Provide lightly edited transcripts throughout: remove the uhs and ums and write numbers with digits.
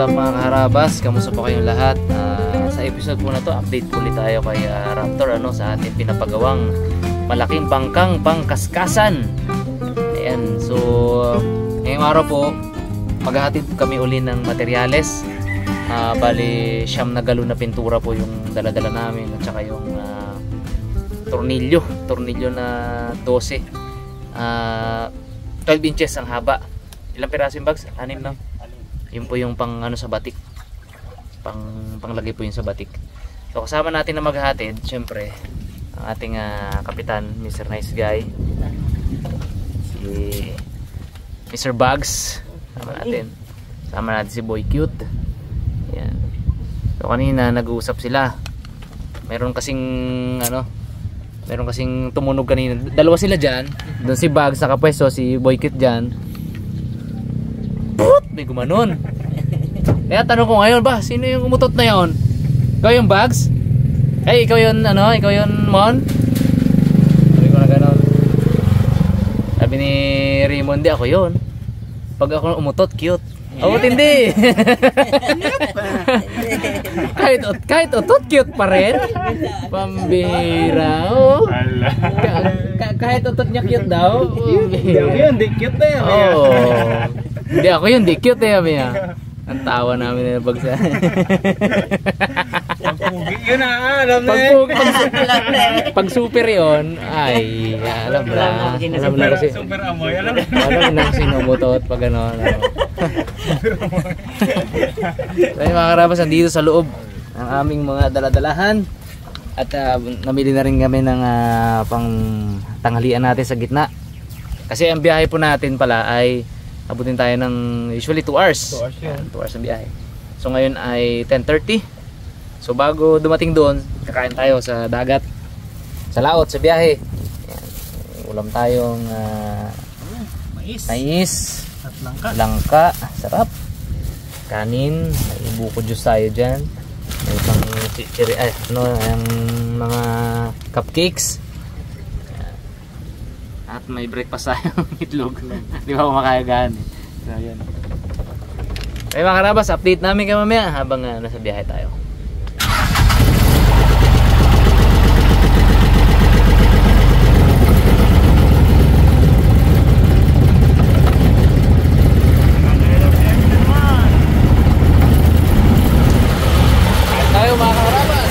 up mga kaharabas? Kamusta po kayong lahat? Sa episode po na to, update po ulit tayo kay Raptor sa ating pinapagawang malaking bangkang pangkaskasan. Ayan, so ngayong araw po maghahatid kami uli ng materyales. Bali siyam na galon na pintura po yung daladala namin at saka yung tornilyo na 12 12 inches ang haba. Ilang piraso yung bags? 6 na? Yun po yung pang sa batik, panglagay po yun sa batik. So kasama natin na maghahatid syempre ang ating kapitan, Mr. Nice Guy, si Mr. Bugs, sama natin si Boy Cute. Yan. So kanina nag-uusap sila, meron kasing tumunog kanina, dalawa sila dyan, doon si Bugs nakapwesto, si Boy Cute dyan. May gumanon. Kaya tanong ko ngayon, ba, sino yung umutot na yon? Ikaw yung Bugs? Ay, ikaw yun, ikaw yun, Mon? Sabi ko na ganon. Sabi ni Raymond, di ako yun. Pag ako umutot, cute. Oh, hindi. kahit utot, cute pa rin. Pambira. Oh. Kahit utot niya cute daw. Hindi cute na yan. Oh. Hindi ako yun, di cute Mia. Ang tawa namin na bagsa. Yun na, alam na Pag super yun, ay, alam na kasi. Super amoy, alam na sino umutot pag ano. So mga karabas, nandito sa loob ang aming mga daladalahan. At namili na rin kami ng pang tanghalian natin sa gitna. Kasi ang biyahe po natin pala ay abutin tayo ng usually 2 hours. 2 hours ang biyahe. So ngayon ay 10:30. So bago dumating doon, kakain tayo sa dagat, sa laot, sa biyahe. Ayan. Ulam tayong mais at langka, sarap. Kanin, may buko juice tayo dyan. May pang yung mga cupcakes. At may breakfast tayong itlog. Di ba kumakayagaan eh. So yun. Ay mga karabas, update namin kayo mamaya habang nasa biyahe tayo. Tayo mga karabas.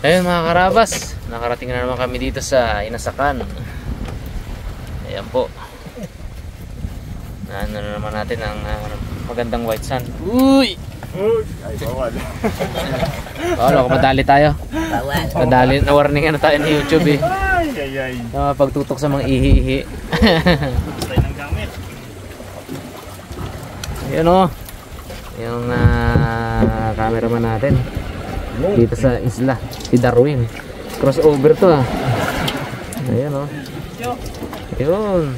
Ayun mga karabas, nakarating na naman kami dito sa Inasakan. Ayan po. Ano na naman natin ang magandang white sand. Uy! Ay, bawal. Bawal ako, madali tayo. Bawal. Madali, na-warning na tayo ni YouTube eh. Ay. Pagtutok sa mga ihi-ihi. Tayo ng gamit. Ayun o. Yung cameraman natin. Dito sa isla, si Darwin. Crossover to Ayan o. Ayun.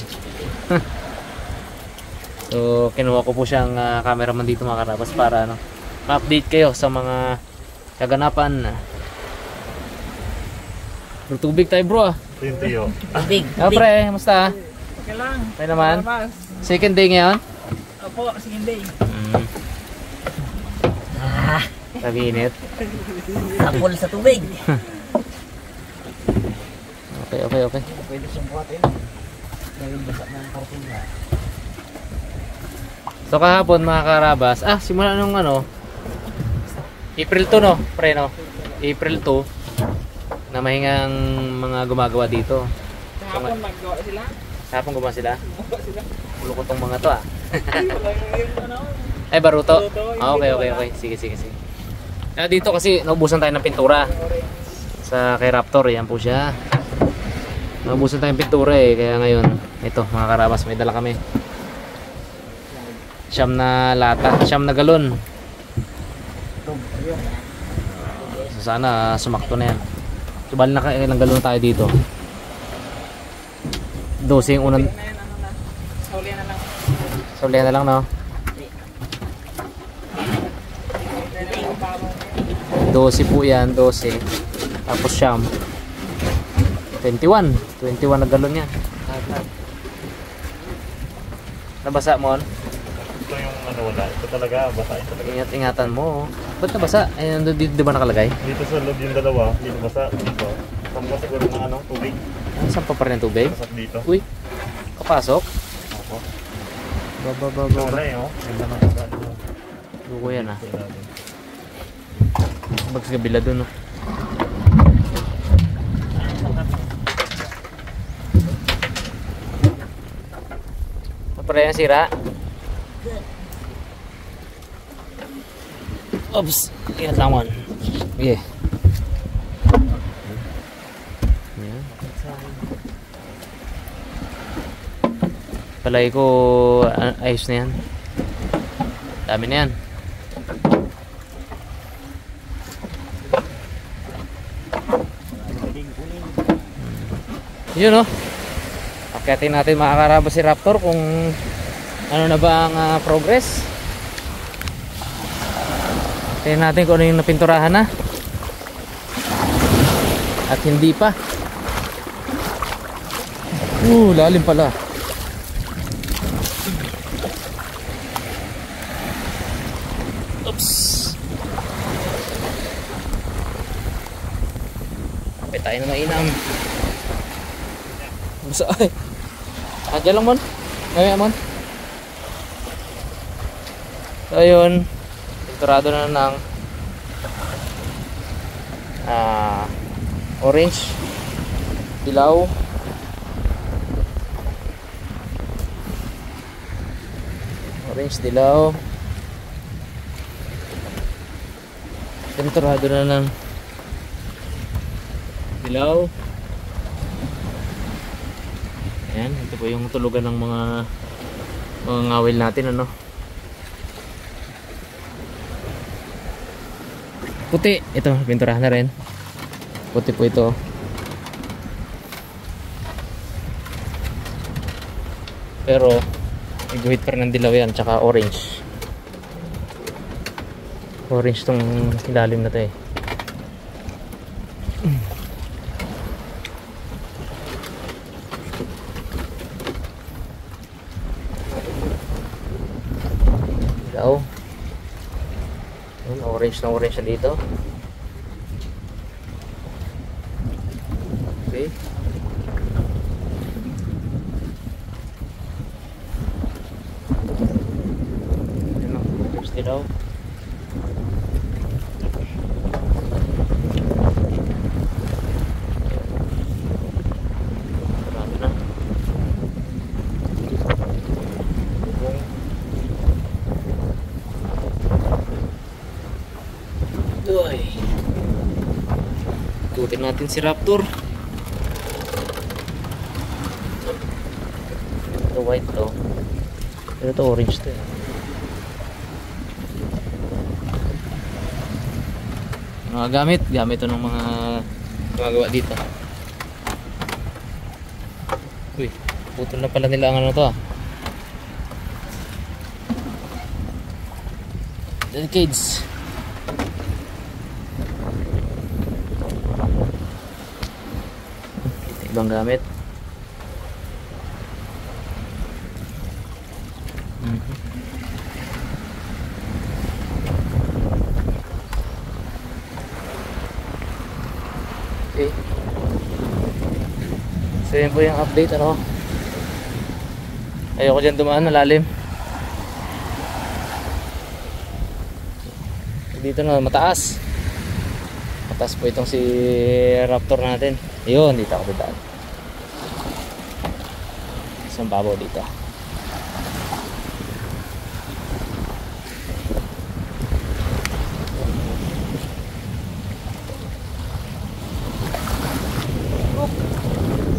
So kinuha ko po siyang cameraman dito mga karabas para ma-update kayo sa mga kaganapan. Tubig tayo bro Tintiyo. Big. Pre, kamusta? Okay lang. Okay naman? Second day ngayon? Opo, second day. Sabi init. Apol sa tubig. Okay. Pwede siyang buhatin. Dahil basa ng karton na. So kahapon mga karabas, simula nung April 2 pre April 2 na mahingang mga gumagawa dito. Kahapon maggawa sila? Kahapon gumawa sila? Ulo ko tong mga to Ay baruto? Okay. Sige. Dito kasi naubusan tayo ng pintura sa kay Raptor, yan po siya. Naubusan tayong pintura eh, kaya ngayon ito mga karabas, may dala kami. Siyam na lata, siyam na galon. So, sana sumakto na yan. So bali na ilang galon tayo dito. 12 yung unang. Na yan, ano na. Saulian na lang. Saulian na lang, no? 12 po yan, 12. Tapos siyam. 21 na galon yan. Nabasa mo? Ito yung ano wala. Ito talaga, basahin talaga. Ingatan mo. Ba't nabasa? Ay, dito di ba nakalagay? Dito sa loob yung dalawa, dito basa. Dito. Sampa siguro ng ano, tubig. Saan pa rin ang tubig? Pasok dito. Uy, kapasok? Opo. Baba. Wala eh, oh. Ganda ng pagkano. Buko yan ah. Bags kabila dun oh. Apa yang sira? Oops, ingat lawan. Iya. Palagi ko ayos na yan. Dami na yan. Yun oh. Akyatin natin mga karabas si Raptor kung ano na ba ang progress. Tingnan natin kung ano yung napinturahan na at hindi pa. Lalim pala. Oops. Kapit tayo na mainam. Basta ay. Diyan lang mon. Ngayon mon. So ayun. Pinturado na ng orange, dilaw, orange, dilaw. Pinturado na ng dilaw. Ayan, ito po yung tulugan ng mga ngawil natin, ano. Puti, ito, pinturahan na rin. Puti po ito. Pero iguhit pa rin ng dilaw yan, tsaka orange. Orange tong ilalim na to eh. Dilaw. Orange na orange na dito. Okay. Ano, orange dilaw. Marami na. Uy. Ikutin natin si Raptor. Ito white to. Pero ito orange to. Mga gamit to ng mga gumagawa dito. Uy, putol na pala nila ang ano to. Decades. Ibang gamit. Okay. So yun po yung update, ano. Ayoko dyan dumaan na lalim. Dito na mataas. Mataas po itong si Raptor natin. Ayun, dito ako dadaan. Isang babaw dito.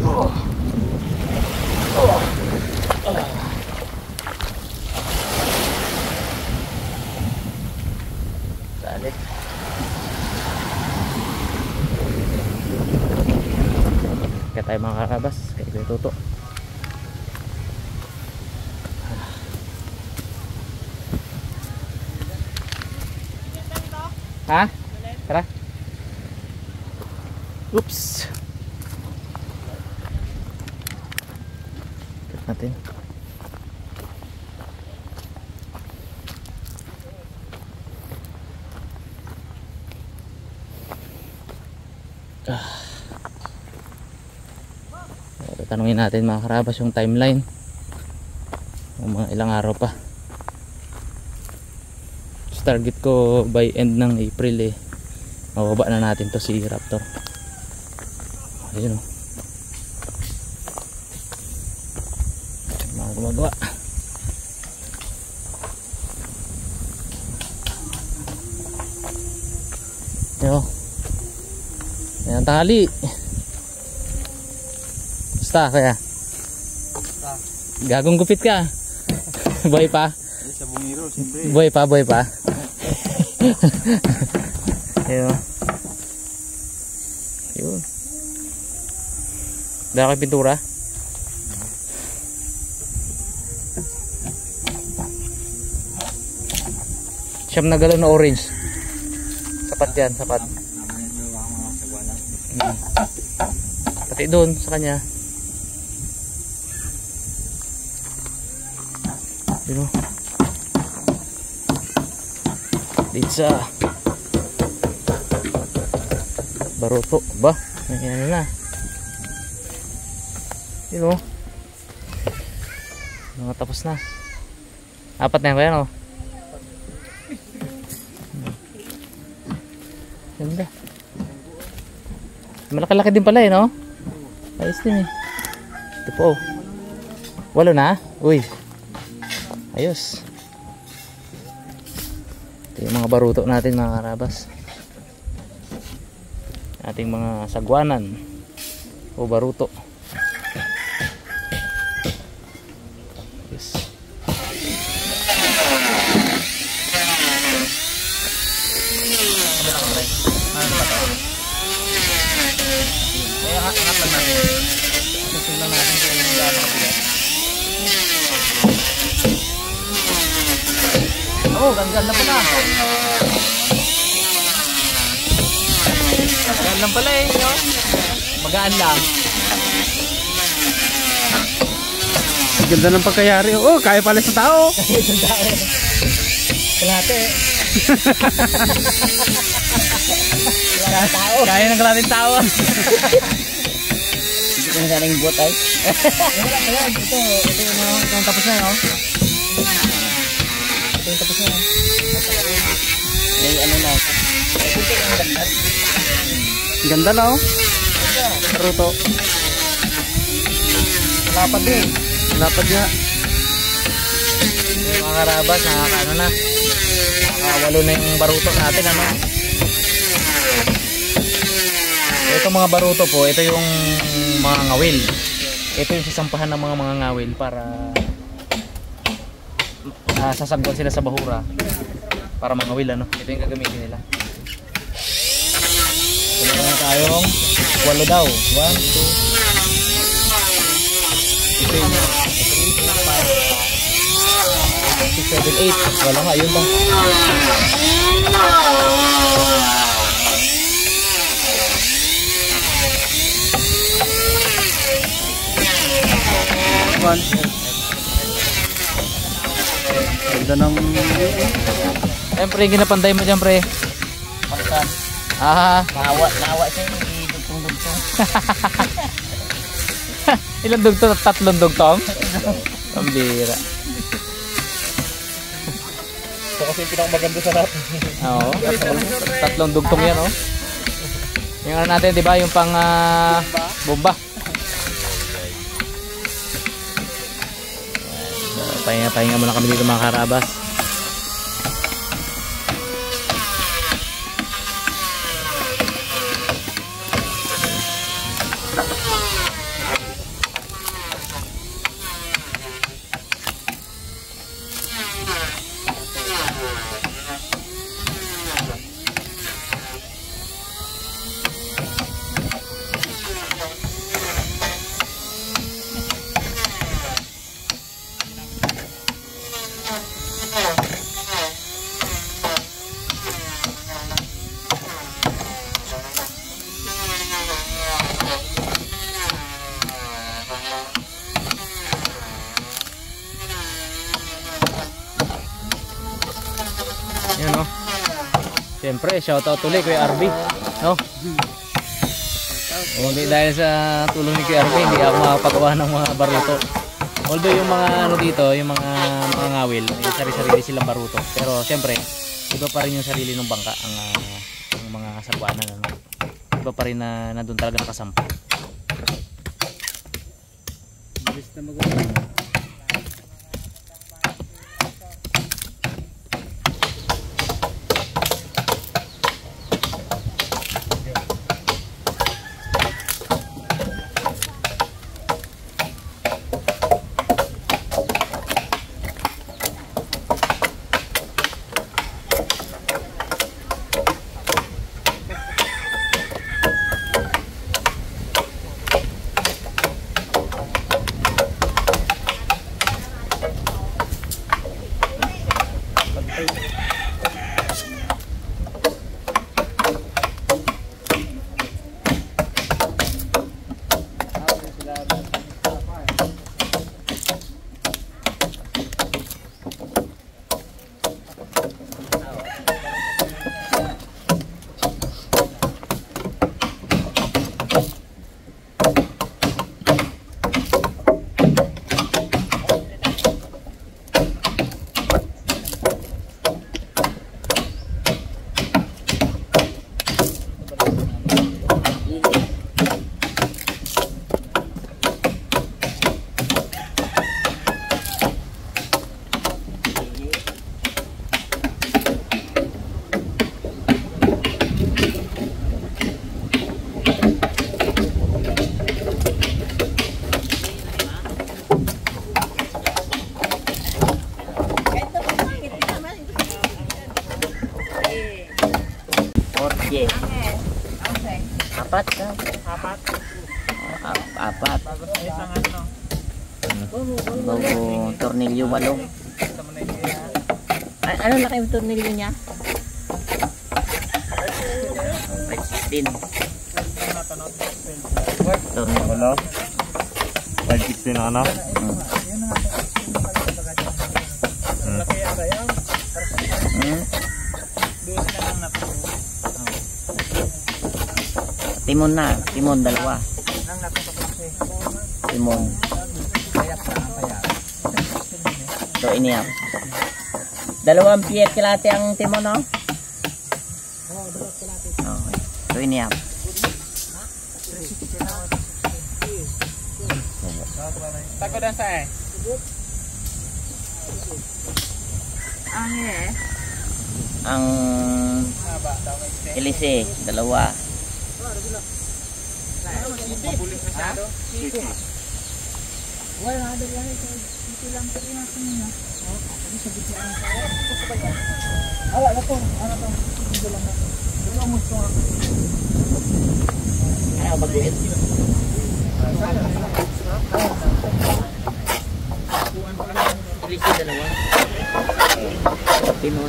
Oh. tayo mga karabas kay Kuya Toto. Ha? Tara. Oops. Cut natin. Tanungin natin mga karabas yung timeline. Yung mga ilang araw pa. Target ko by end ng April mababa na natin to si Raptor. Ayun o, mga gumagawa. Yo, ayan tanghali. Basta kaya gagong gupit ka. Buhay pa? Sa bumiro, siyempre. Buhay pa, buhay pa. Ayun. Yun. Dahil kayo pintura. Siyam na galon na orange. Sapat yan, sapat. Pati doon sa kanya. Yun o. Pizza baruto ba? Ano na yun o. Mga tapos na. Apat na yan ba yan o? Ganda. Malaki-laki din pala no? Ayos din ito po. 8 na? Uy, ayos. Ito yung mga baruto natin mga karabas. Ating mga sagwanan o baruto. Yes. Oh, ganda pala. Magaan lang pala no? Magaan lang. Ganda ng pagkayari. Oh, kaya pala sa tao. Kalate. Kaya ng kalating tao. Hindi ko na sana yung buot ay. Ito yung tapos na no? Ito yung tapos na no? May ano na. Ganda na oh. Baruto. Lapad din. Lapad nga. Mga karabas, nakakaano na. Nakawalo na yung baruto natin ano. Ito mga baruto po, ito yung mga ngawil. Ito yung sasampahan ng mga ngawil para sasagwan sila sa bahura para mangawil ano. Ito yung gagamitin nila. Ito naman tayong 8 daw. 1, 2. Ito yung 6, 7, 8. Wala nga, yun ba? Ganda ng... Siyempre, ginapanday mo dyan, pre. Paksan. Nawa siya yung dugtong-dugtong. Ilang dugtong? 3 dugtong? Pambira. Ito kasi yung pinakamaganda sa lahat. Oo, 3 dugtong yan, oh. Yung ano natin, di ba? Yung pang bomba. Pahinga muna kami dito mga karabas. Siyempre, shoutout ulit Kuya RB. No? Hindi dahil sa tulong ni Kuya RB, hindi ako makapagawa ng mga baruto. Although yung mga ano dito, yung mga ngawil, sari-sarili silang baruto. Pero siyempre, iba pa rin yung sarili ng bangka, ang mga sagwanan. Ano? Iba pa rin na nandun talaga nakasampa. Bilis na magawa. Yes. Apat ka? Apat. Apat. Bago tornilyo 8. Ano laki yung tornilyo niya? 516. Tornilyo. 516 ano? Timon na, timon dalawa. Timon. So iniyak. 2 piet kilate ang timon, no? Okay. So iniyak. Tako dan sa eh. Ang ilise, 2. Ano baguhin? Ilise 2. Timon.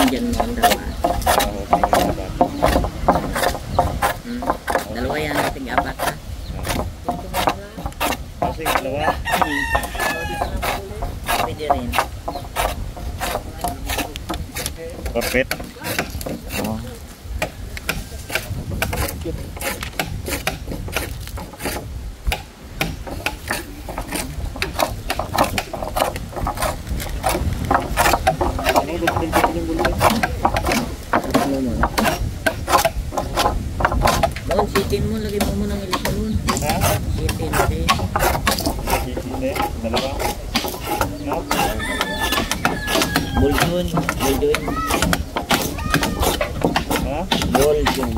Dyan mo ang dalawa. Dalawa yan nating 4 ha. Kasi dalawa. Pwede rin. Perfect. Oo. Doon, sitin mo. Lagay mo muna ng ilisa doon. Sitin, okay? Dalawa. No? Buldun. Buldun. Ha? Buldun.